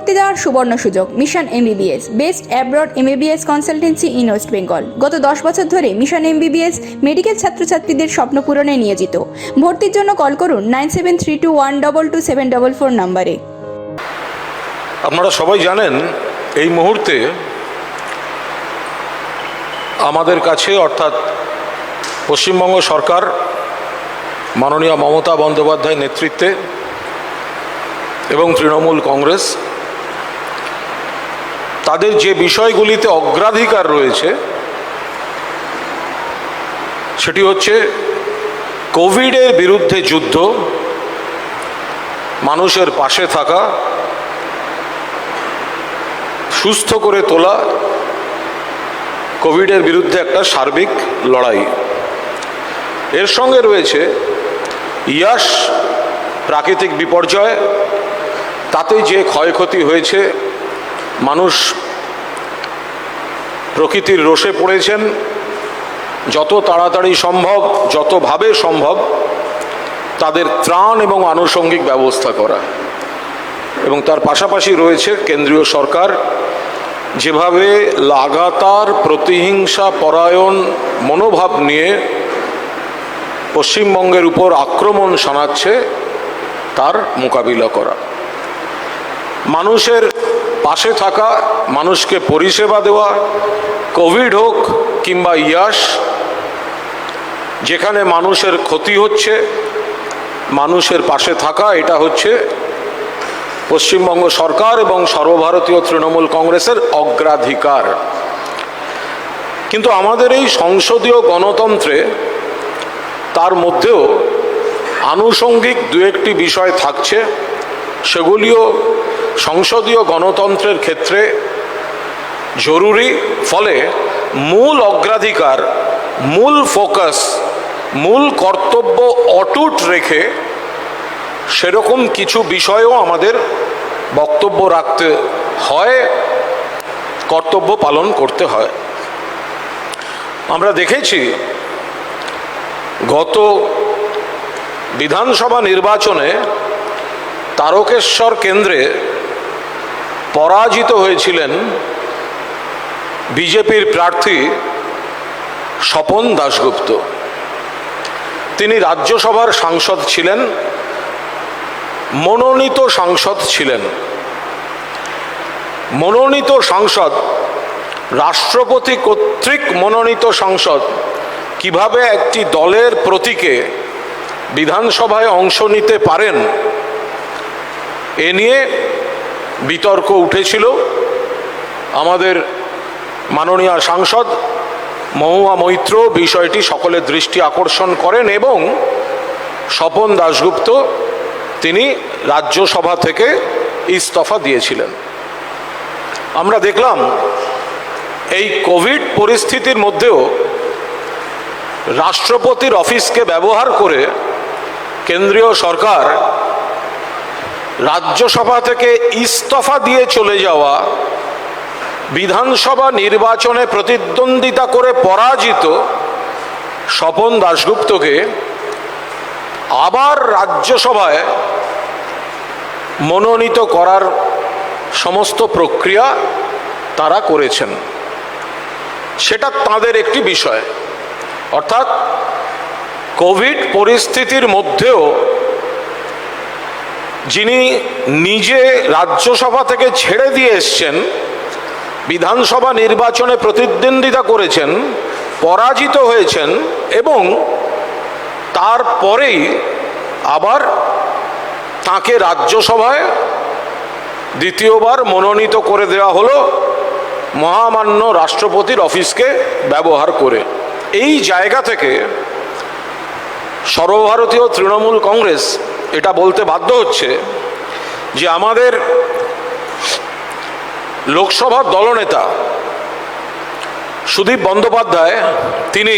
ভর্তি দেওয়ার সুবর্ণ সুযোগ। Mission MBBS, best abroad MBBS consultancy in West Bengal. গত 10 বছর ধরে মিশন এমবিবিএস মেডিকেল ছাত্রছাত্রীদের স্বপ্ন পূরণে নিয়োজিত। ভর্তির জন্য কল করুন 9732122744 নম্বরে। আপনারা সবাই জানেন এই মুহূর্তে আমাদের কাছে অর্থাৎ পশ্চিমবঙ্গ সরকার মাননীয় মমতা বন্দ্যোপাধ্যায় নেতৃত্বে এবং তৃণমূল কংগ্রেস তাদের যে বিষয়গুলিতে অগ্রাধিকার রয়েছে সেটি হচ্ছে কোভিডের বিরুদ্ধে যুদ্ধ, মানুষের পাশে থাকা, সুস্থ করে তোলা, কোভিডের বিরুদ্ধে একটা সার্বিক লড়াই। এর সঙ্গে রয়েছে ইয়াস, প্রাকৃতিক বিপর্যয়, তাতে যে ক্ষয়ক্ষতি হয়েছে, মানুষ প্রকৃতির রোষে পড়েছেন, যত তাড়াতাড়ি সম্ভব, যতভাবে সম্ভব তাদের ত্রাণ এবং আনুষঙ্গিক ব্যবস্থা করা। এবং তার পাশাপাশি রয়েছে কেন্দ্রীয় সরকার যেভাবে লাগাতার প্রতিহিংসা পরায়ণ মনোভাব নিয়ে পশ্চিমবঙ্গের উপর আক্রমণ শানাচ্ছে, তার মোকাবিলা করা, মানুষের পাশে থাকা, মানুষকে পরিষেবা দেওয়া, কোভিড হোক কিংবা ইয়াস, যেখানে মানুষের ক্ষতি হচ্ছে মানুষের পাশে থাকা, এটা হচ্ছে পশ্চিমবঙ্গ সরকার এবং সর্বভারতীয় তৃণমূল কংগ্রেসের অগ্রাধিকার। কিন্তু আমাদের এই সংসদীয় গণতন্ত্রে তার মধ্যেও আনুষঙ্গিক দু একটি বিষয় থাকছে, সেগুলিও সংসদীয় গণতন্ত্রের ক্ষেত্রে জরুরি। ফলে মূল অগ্রাধিকার, মূল ফোকাস, মূল কর্তব্য অটুট রেখে সেরকম কিছু বিষয়েও আমাদের বক্তব্য রাখতে হয়, কর্তব্য পালন করতে হয়। আমরা দেখেছি গত বিধানসভা নির্বাচনে তারকেশ্বর কেন্দ্রে পরাজিত হয়েছিলেন বিজেপির প্রার্থী স্বপন দাশগুপ্ত। তিনি রাজ্যসভার সাংসদ ছিলেন, মনোনীত সাংসদ ছিলেন। মনোনীত সাংসদ, রাষ্ট্রপতি কর্তৃক মনোনীত সাংসদ কিভাবে একটি দলের প্রতীকে বিধানসভায় অংশ নিতে পারেন, এ নিয়ে বিতর্ক উঠেছিল। আমাদের মাননীয় সাংসদ মহুয়া মৈত্র বিষয়টি সকলের দৃষ্টি আকর্ষণ করেন এবং স্বপন দাশগুপ্ত তিনি রাজ্যসভা থেকে ইস্তফা দিয়েছিলেন। আমরা দেখলাম এই কোভিড পরিস্থিতির মধ্যেও রাষ্ট্রপতির অফিসকে ব্যবহার করে কেন্দ্রীয় সরকার রাজ্যসভা থেকে ইস্তফা দিয়ে চলে যাওয়া, বিধানসভা নির্বাচনে প্রতিদ্বন্দ্বিতা করে পরাজিত স্বপন দাশগুপ্তকে আবার রাজ্যসভায় মনোনীত করার সমস্ত প্রক্রিয়া তারা করেছেন। সেটা তাদের একটি বিষয়। অর্থাৎ কোভিড পরিস্থিতির মধ্যেও যিনি নিজে রাজ্যসভা থেকে ছেড়ে দিয়ে এসছেন, বিধানসভা নির্বাচনে প্রতিদ্বন্দ্বিতা করেছেন, পরাজিত হয়েছেন এবং তারপরেই আবার তাকে রাজ্যসভায় দ্বিতীয়বার মনোনীত করে দেওয়া হলো মহামান্য রাষ্ট্রপতির অফিসকে ব্যবহার করে। এই জায়গা থেকে সর্বভারতীয় তৃণমূল কংগ্রেস এটা বলতে বাধ্য হচ্ছে যে আমাদের লোকসভার দলনেতা সুদীপ বন্দ্যোপাধ্যায় তিনি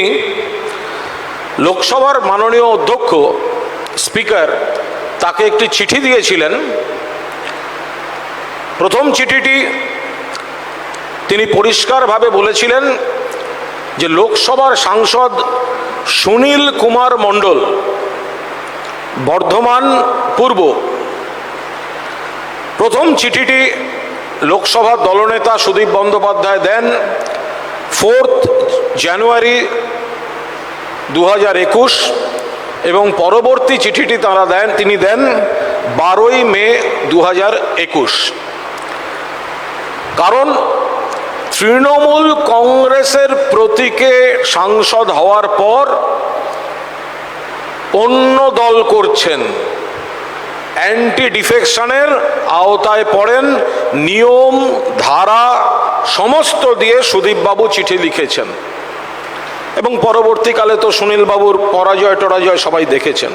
লোকসভার মাননীয় অধ্যক্ষ স্পিকার তাকে একটি চিঠি দিয়েছিলেন। প্রথম চিঠিটি তিনি পরিষ্কারভাবে বলেছিলেন যে লোকসভার সাংসদ সুনীল কুমার মণ্ডল, বর্ধমান পূর্ব, প্রথম চিঠিটি লোকসভার দলনেতা সুদীপ বন্দ্যোপাধ্যায় দেন 4 জানুয়ারি 2021 এবং পরবর্তী চিঠিটি তিনি দেন 12 মে 2021। কারণ তৃণমূল কংগ্রেসের প্রতীকে সাংসদ হওয়ার পর অন্য দল করছেন, অ্যান্টি ডিফেকশনের আওতায় পড়েন, নিয়ম ধারা সমস্ত দিয়ে সুদীপবাবু চিঠি লিখেছেন এবং পরবর্তীকালে তো সুনীলবাবুর পরাজয় টরাজয় সবাই দেখেছেন।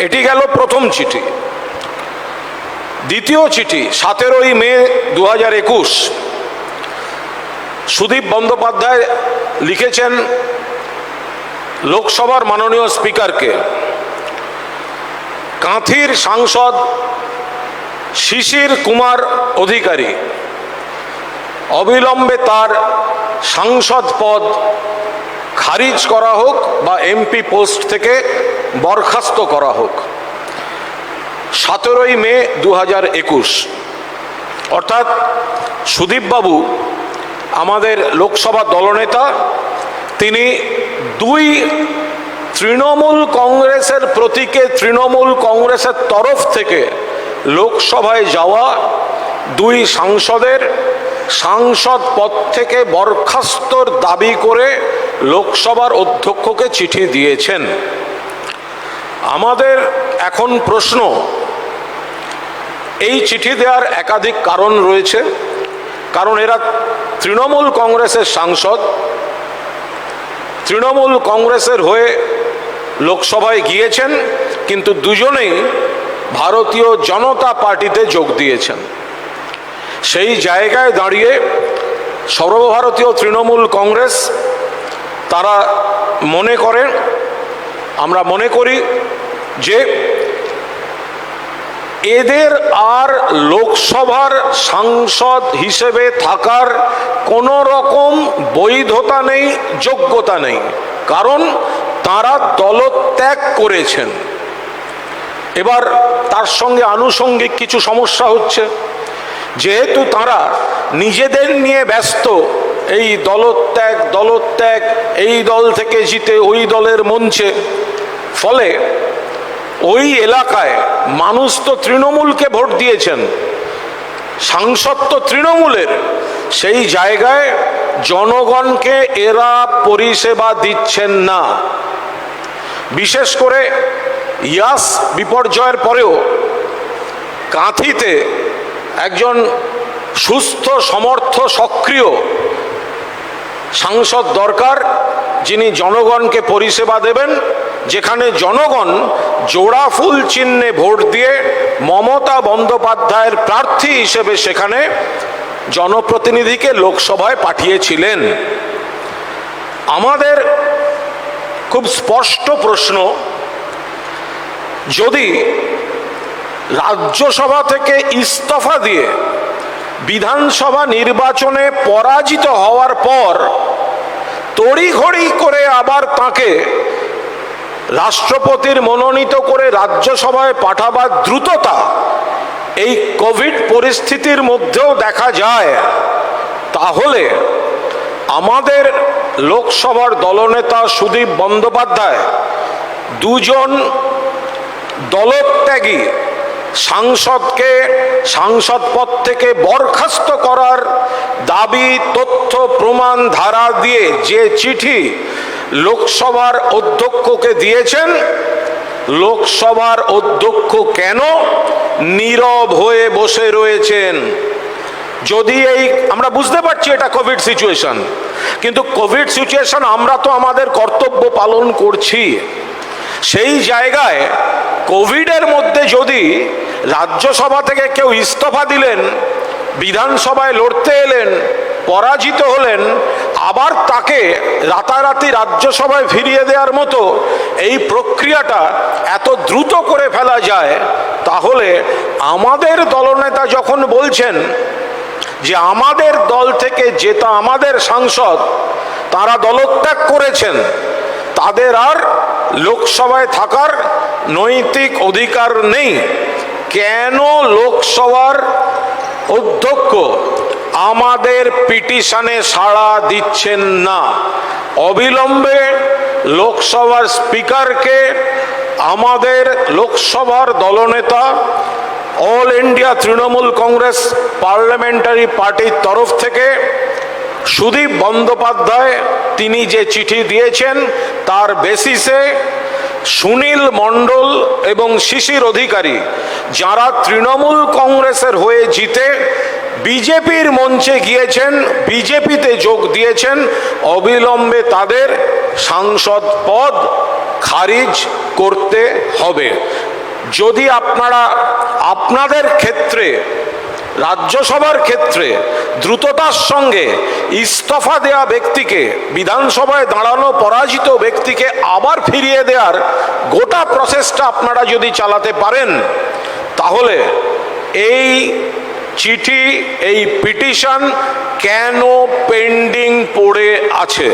এটি গেল প্রথম চিঠি। দ্বিতীয় চিঠি 17 মে 2021 সুদীপ বন্দ্যোপাধ্যায় লিখেছেন লোকসভার মাননীয় স্পিকারকে, কাঁথির সাংসদ শিশির কুমার অধিকারী অবিলম্বে তার সাংসদ পদ খারিজ করা হোক বা এমপি পোস্ট থেকে বরখাস্ত করা হোক। 17 মে 2021, অর্থাৎ সুদীপবাবু আমাদের লোকসভা দলনেতা, তিনি 2 তৃণমূল কংগ্রেসের প্রতীকে তৃণমূল কংগ্রেসের তরফ থেকে লোকসভায় যাওয়া 2 সাংসদের সাংসদ পদ থেকে বরখাস্তর দাবি করে লোকসভার অধ্যক্ষকে চিঠি দিয়েছেন। আমাদের এখন প্রশ্ন, এই চিঠি দেওয়ার একাধিক কারণ রয়েছে। কারণ এরা তৃণমূল কংগ্রেসের সাংসদ, তৃণমূল কংগ্রেসের হয়ে লোকসভায় গিয়েছেন, কিন্তু দুজনেই ভারতীয় জনতা পার্টিতে যোগ দিয়েছেন। সেই জায়গায় দাঁড়িয়ে সর্বভারতীয় তৃণমূল কংগ্রেস তারা মনে করেন, আমরা মনে করি যে এদের আর লোকসভার সাংসদ হিসেবে থাকার কোনো রকম বৈধতা নেই, যোগ্যতা নেই, কারণ তারা দলত্যাগ করেছেন। এবার তার সঙ্গে আনুষঙ্গিক কিছু সমস্যা হচ্ছে, যেহেতু তারা নিজেদের নিয়ে ব্যস্ত, এই দলত্যাগ, এই দল থেকে জিতে ওই দলের মঞ্চে, ফলে ওই এলাকায় মানুষ তো তৃণমূলকে ভোট দিয়েছেন, সাংসদ তো তৃণমূলের, সেই জায়গায় জনগণকে এরা পরিষেবা দিচ্ছেন না। বিশেষ করে ইয়াস বিপর্যয়ের পরেও কাঁথিতে একজন সুস্থ, সমর্থ, সক্রিয় সাংসদ দরকার, যিনি জনগণকে পরিষেবা দেবেন, যেখানে জনগণ জোড়া ফুল চিহ্নে ভোট দিয়ে মমতা বন্দ্যোপাধ্যায়ের প্রার্থী হিসেবে সেখানে জনপ্রতিনিধিকে লোকসভায় পাঠিয়েছিলেন। আমাদের খুব স্পষ্ট প্রশ্ন, যদি রাজ্যসভা থেকে ইস্তফা দিয়ে বিধানসভা নির্বাচনে পরাজিত হওয়ার পর তড়িঘড়ি করে আবার তাকে রাষ্ট্রপতির মনোনীত করে রাজ্যসভায় পাঠাবার দ্রুততা এই কোভিড পরিস্থিতির মধ্যেও দেখা যায়, তাহলে আমাদের লোকসভার দলনেতা সুদীপ বন্দ্যোপাধ্যায় 2 দলত্যাগী সাংসদকে সাংসদ পদ থেকে বরখাস্ত করার দাবি, তথ্য প্রমাণ ধারা দিয়ে যে চিঠি লোকসভার অধ্যক্ষকে দিয়েছেন, লোকসভার অধ্যক্ষ কেন নীরব হয়ে বসে রয়েছেন? যদি আমরা বুঝতে পারছি এটা কোভিড সিচুয়েশন, কিন্তু কোভিড সিচুয়েশন আমরা তো আমাদের কর্তব্য পালন করছি। সেই জায়গায় কোভিডের মধ্যে যদি রাজ্যসভা থেকে কেউ ইস্তফা দিলেন, বিধানসভায় লড়তে এলেন, পরাজিত হলেন, আবার তাকে রাতারাতি রাজ্যসভায় ফিরিয়ে দেওয়ার মতো এই প্রক্রিয়াটা এত দ্রুত করে ফেলা যায়, তাহলে আমাদের দলনেতা যখন বলছেন যে আমাদের দল থেকে জেতা আমাদের সাংসদ তারা দলত্যাগ করেছেন, তাদের আর লোকসভায় থাকার নৈতিক অধিকার নেই, কেন লোকসভার অধ্যক্ষ আমাদের পিটিশনে সাড়া দিচ্ছেন না? অবিলম্বে লোকসভার স্পিকারকে আমাদের লোকসভার দলনেতা all India Trinamool Congress parliamentary পার্টির তরফ থেকে সুদীপ বন্দ্যোপাধ্যায় তিনি যে চিঠি দিয়েছেন তার বেসিসে সুনীল মণ্ডল এবং শিশির অধিকারী যারা তৃণমূল কংগ্রেসের হয়ে জিতে বিজেপির মঞ্চে গিয়েছেন, বিজেপিতে যোগ দিয়েছেন, অবিলম্বে তাদের সাংসদ পদ খারিজ করতে হবে। যদি আপনারা আপনাদের ক্ষেত্রে রাজ্যসভার ক্ষেত্রে দ্রুততার সঙ্গে ইস্তফা দেওয়া ব্যক্তিকে, বিধানসভায় দাঁড়ানো পরাজিত ব্যক্তিকে আবার ফিরিয়ে দেওয়ার গোটা প্রসেসটা আপনারা যদি চালাতে পারেন, তাহলে এই চিঠি, এই পিটিশন কেন পেন্ডিং পড়ে আছে?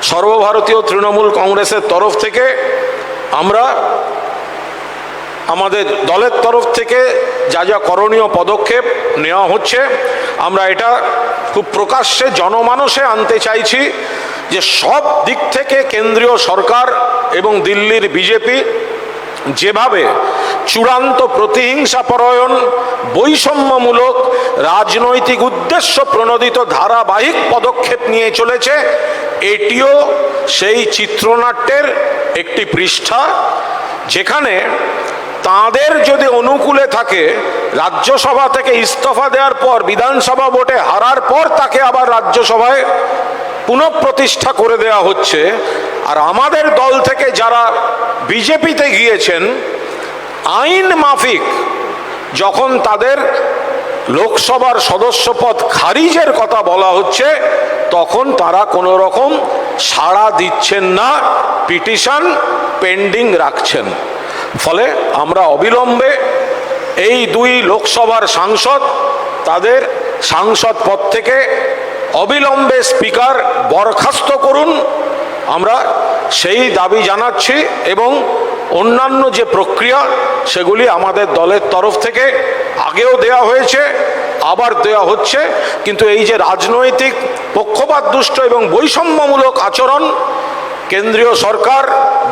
সর্বভারতীয় তৃণমূল কংগ্রেসের তরফ থেকে আমরা আমাদের দলের তরফ থেকে যা যা করণীয় পদক্ষেপ নেওয়া হচ্ছে, আমরা এটা খুব প্রকাশ্যে জনমানসে আনতে চাইছি যে সব দিক থেকে কেন্দ্রীয় সরকার এবং দিল্লির বিজেপি যেভাবে চূড়ান্ত প্রতিহিংসাপরায়ণ, বৈষম্যমূলক, রাজনৈতিক উদ্দেশ্য প্রণোদিত ধারাবাহিক পদক্ষেপ নিয়ে চলেছে, এটিও সেই চিত্রনাট্যের একটি পৃষ্ঠা, যেখানে তাদের যদি অনুকূলে থাকে রাজ্যসভা থেকে ইস্তফা দেওয়ার পর বিধানসভা ভোটে হারার পর তাকে আবার রাজ্যসভায় পুনঃপ্রতিষ্ঠা করে দেওয়া হচ্ছে, আর আমাদের দল থেকে যারা বিজেপিতে গিয়েছেন আইন মাফিক যখন তাদের লোকসভার সদস্যপদ খারিজের কথা বলা হচ্ছে, তখন তারা কোনো রকম সাড়া দিচ্ছেন না, পিটিশন পেন্ডিং রাখছেন। ফলে আমরা অবিলম্বে এই দুই লোকসভার সাংসদ তাদের সাংসদ পদ থেকে অবিলম্বে স্পিকার বরখাস্ত করুন, আমরা সেই দাবি জানাচ্ছি। এবং অন্যান্য যে প্রক্রিয়া সেগুলি আমাদের দলের তরফ থেকে আগেও দেয়া হয়েছে, আবার দেয়া হচ্ছে, কিন্তু এই যে রাজনৈতিক পক্ষপাত দুষ্ট এবং বৈষম্যমূলক আচরণ কেন্দ্রীয় সরকার,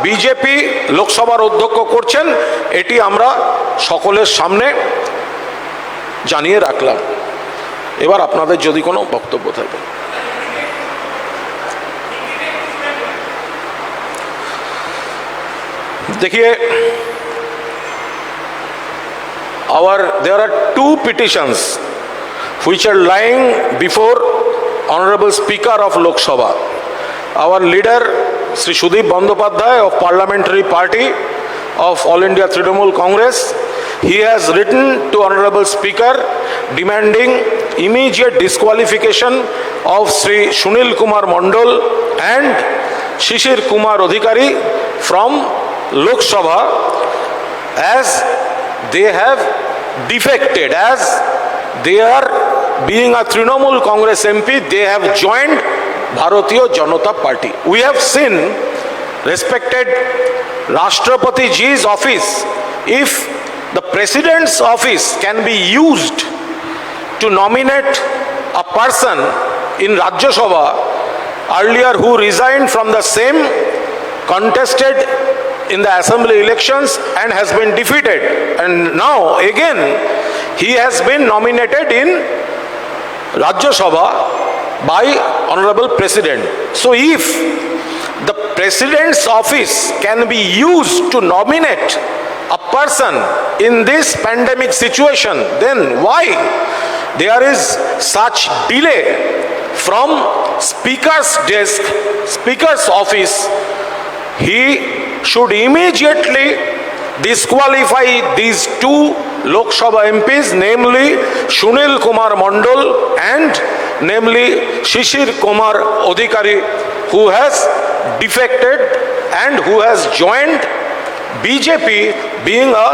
বিজেপি, লোকসভার অধ্যক্ষ করছেন, এটি আমরা সকলের সামনে জানিয়ে রাখলাম। এবার আপনাদের যদি কোনো বক্তব্য থাকে। देखिए, there are two petitions which are lying before Honorable Speaker of Lok Sabha. Our leader Sri Sudip Bandyopadhyay of Parliamentary Party of All India Trinamool Congress, he has written to Honorable Speaker demanding immediate disqualification of Sri Sunil Kumar Mondal and Shishir Kumar Adhikari from Lok Sabha as they have defected, as they are being a Trinamool Congress MP, they have joined Bharatiya Janata Party. We have seen respected Rashtrapati Ji's office, if the President's office can be used to nominate a person in Rajya Sabha earlier who resigned from the same, contested in the assembly elections and has been defeated, and now again he has been nominated in Rajya Sabha by Honorable President. So if the President's office can be used to nominate a person in this pandemic situation, then why there is such delay from Speaker's desk, Speaker's office? He should immediately disqualify these two Lok Sabha MPs, namely Sunil Kumar Mondal and namely Shishir Kumar Adhikari, who has defected and who has joined BJP, being a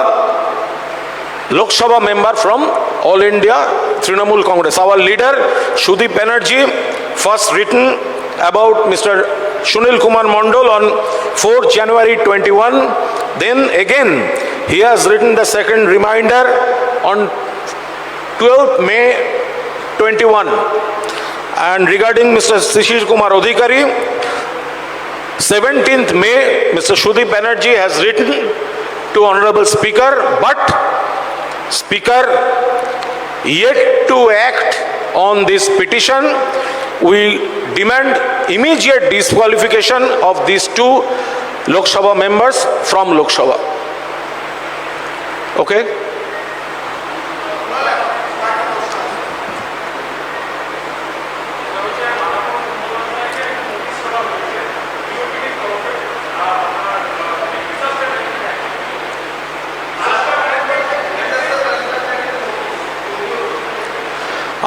Lok Sabha member from All India Trinamool Congress. Our leader Sudip Banerjee first written about Mr. Sunil Kumar Mondal on 4 January 21. Then again He has written the second reminder on 12th May 21. And regarding Mr. Shishir Kumar Adhikari, 17th May, Mr. Sudeep Banerjee has written to Honorable Speaker, but Speaker yet to act on this petition. We demand immediate disqualification of these two Lok Sabha members from Lok Sabha. Okay?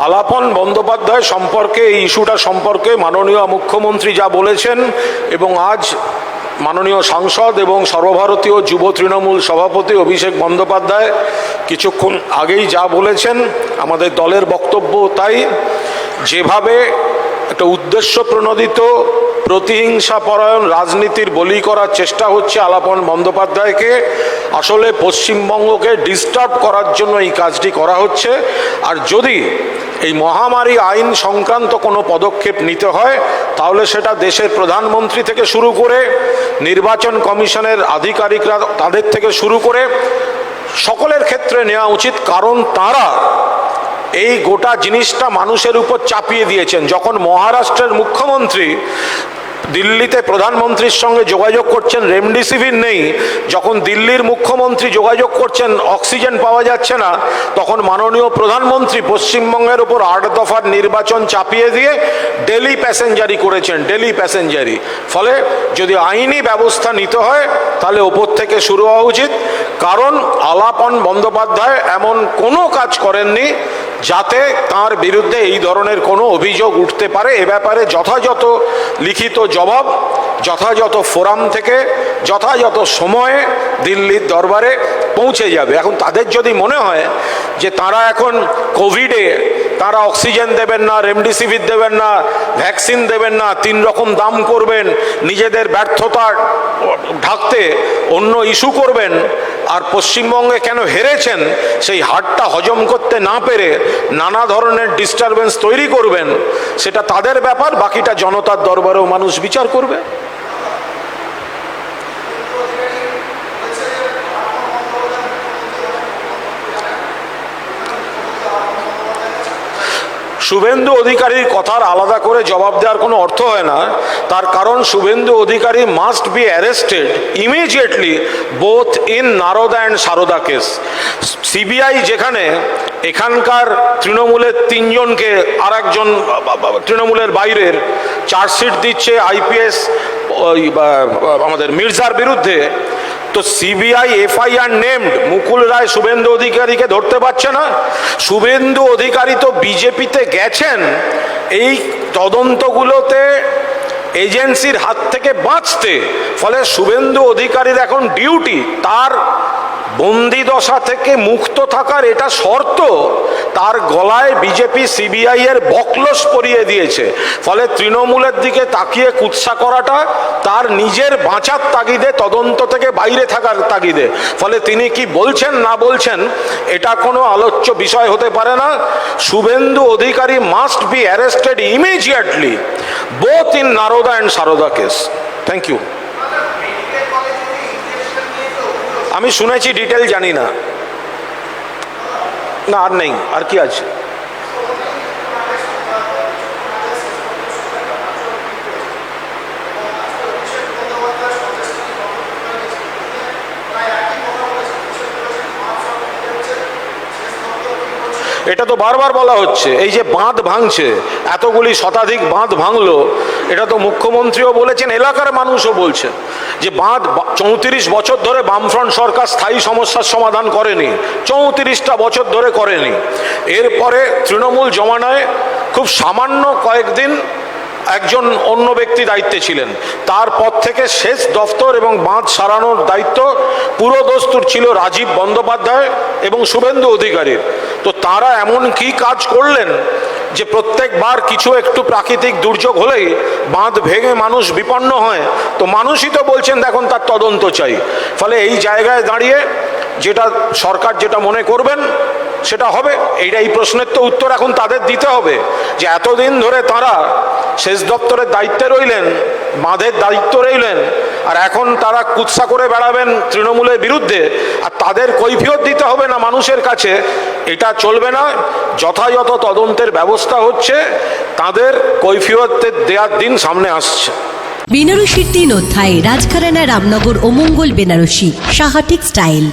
Alapan Bandyopadhyay সম্পর্কে, এই ইস্যুটা সম্পর্কে মাননীয় মুখ্যমন্ত্রী যা বলেছেন এবং আজ মাননীয় সাংসদ এবং সর্বভারতীয় যুব তৃণমূল সভাপতি অভিষেক বন্দ্যোপাধ্যায় কিছুক্ষণ আগেই যা বলেছেন, আমাদের দলের বক্তব্য তাই। যেভাবে একটা উদ্দেশ্য প্রণোদিত প্রতিহিংসাপরায়ণ রাজনীতির বলি করার চেষ্টা হচ্ছে আলাপন বন্দ্যোপাধ্যায়কে, আসলে পশ্চিমবঙ্গকে ডিস্টার্ব করার জন্য এই কাজটি করা হচ্ছে। আর যদি এই মহামারী আইন সংক্রান্ত কোনো পদক্ষেপ নিতে হয় তাহলে সেটা দেশের প্রধানমন্ত্রী থেকে শুরু করে নির্বাচন কমিশনের আধিকারিকরা, তাদের থেকে শুরু করে সকলের ক্ষেত্রে নেওয়া উচিত, কারণ তারা এই গোটা জিনিসটা মানুষের উপর চাপিয়ে দিয়েছেন। যখন মহারাষ্ট্রের মুখ্যমন্ত্রী দিল্লিতে প্রধানমন্ত্রীর সঙ্গে যোগাযোগ করছেন, রেমডেসিভির নেই, যখন দিল্লির মুখ্যমন্ত্রী যোগাযোগ করছেন অক্সিজেন পাওয়া যাচ্ছে না, তখন মাননীয় প্রধানমন্ত্রী পশ্চিমবঙ্গের উপর 8 দফার নির্বাচন চাপিয়ে দিয়ে ডেলি প্যাসেঞ্জারি করেছেন, ডেলি প্যাসেঞ্জারি। ফলে যদি আইনি ব্যবস্থা নিতে হয় তাহলে ওপর থেকে শুরু হওয়া উচিত, কারণ আলাপন বন্দ্যোপাধ্যায় এমন কোনো কাজ করেননি যাতে তার বিরুদ্ধে এই ধরনের কোনো অভিযোগ উঠতে পারে। এ ব্যাপারে যথাযথ লিখিত জবাব যথাযথ ফোরাম থেকে যথাযথ সময়ে দিল্লির দরবারে পৌঁছে যাবে। এখন তাদের যদি মনে হয় যে তারা এখন কোভিডে তারা অক্সিজেন দেবেন না, রেমডেসিভির দেবেন না, ভ্যাকসিন দেবেন না, 3 রকম দাম করবেন, নিজেদের ব্যর্থতা ঢাকতে অন্য ইস্যু করবেন, আর পশ্চিমবঙ্গে কেন হেরেছেন সেই হারটা হজম করতে না পেরে নানা ধরনের ডিস্টারবেন্স তৈরি করবেন, সেটা তাদের ব্যাপার, বাকিটা জনতার দরবারেও মানুষ বিচার করবে। শুভেন্দু অধিকারীর কথার আলাদা করে জবাব দেওয়ার কোনো অর্থ হয় না, তার কারণ Suvendu Adhikari must be arrested immediately both in Narada and Saradha case. CBI যেখানে এখানকার তৃণমূলের 3 জনকে আর একজন তৃণমূলের বাইরের চার্জশিট দিচ্ছে আইপিএস আমাদের মির্জার বিরুদ্ধে, তো CBI FIR named Mukul Roy Suvendu অধিকারীকে ধরতে পারছে না। শুভেন্দু অধিকারী তো বিজেপিতে গেছেন এই তদন্তগুলোতে এজেন্সির হাত থেকে বাঁচতে, ফলে শুভেন্দু অধিকারীর এখন ডিউটি তার বন্দি দশা থেকে মুক্ত থাকার, এটা শর্ত তার গলায় বিজেপি সিবিআই এর বকলস পরিয়ে দিয়েছে। ফলে তৃণমূলের দিকে তাকিয়ে কুৎসা করাটা তার নিজের বাঁচার তাগিদে, তদন্ত থেকে বাইরে থাকার তাগিদে। ফলে তিনি কি বলছেন না বলছেন এটা কোনো আলোচ্য বিষয় হতে পারে না। Suvendu Adhikari must be arrested immediately both in Narada and Saradha case. Thank you. আমি শুনেছি, ডিটেল জানি না। না, আর নেই, আর কি আছে? এটা তো বারবার বলা হচ্ছে, এই যে বাঁধ ভাঙছে, এতগুলি শতাধিক বাঁধ ভাঙলো, এটা তো মুখ্যমন্ত্রীও বলেছেন, এলাকার মানুষও বলছেন যে বাঁধ 34 বছর ধরে বামফ্রন্ট সরকার স্থায়ী সমস্যার সমাধান করেনি, 34টা বছর ধরে করেনি। এরপরে তৃণমূল জমানায় খুব সামান্য কয়েকদিন একজন অন্য ব্যক্তি দায়িত্বে ছিলেন, তারপর থেকে শেষ দফতর এবং বাঁধ সারানোর দায়িত্ব পুরো দস্তুর ছিল রাজীব বন্দ্যোপাধ্যায় এবং শুভেন্দু অধিকারীর। তো তারা এমন কি কাজ করলেন যে প্রত্যেকবার কিছু একটু প্রাকৃতিক দুর্যোগ হলেই বাঁধ ভেঙে মানুষ বিপন্ন হয়, তো মানুষই তো বলছেন দেখুন তার তদন্ত চাই। ফলে এই জায়গায় দাঁড়িয়ে যেটা সরকার যেটা মনে করবেন সেটা হবে। এই প্রশ্নের তো উত্তর এখন তাদের দিতে হবে যে এতদিন ধরে তারা সেচ দপ্তরের দায়িত্বে রইলেন, বাঁধের দায়িত্ব রইলেন, আর এখন তারা কুৎসা করে বেড়াবেন তৃণমূলের বিরুদ্ধে, আর তাদের কৈফিয়ত দিতে হবে না মানুষের কাছে। এটা চলবে না। যথাযথ তদন্তের ব্যবস্থা হচ্ছে, তাদের কৈফিয়তের দেওয়ার দিন সামনে আসছে। বেনারসির 3 অধ্যায়, রাজঘরানা, রামনগর ও মঙ্গল বেনারসি, সাহা টেক্সটাইল।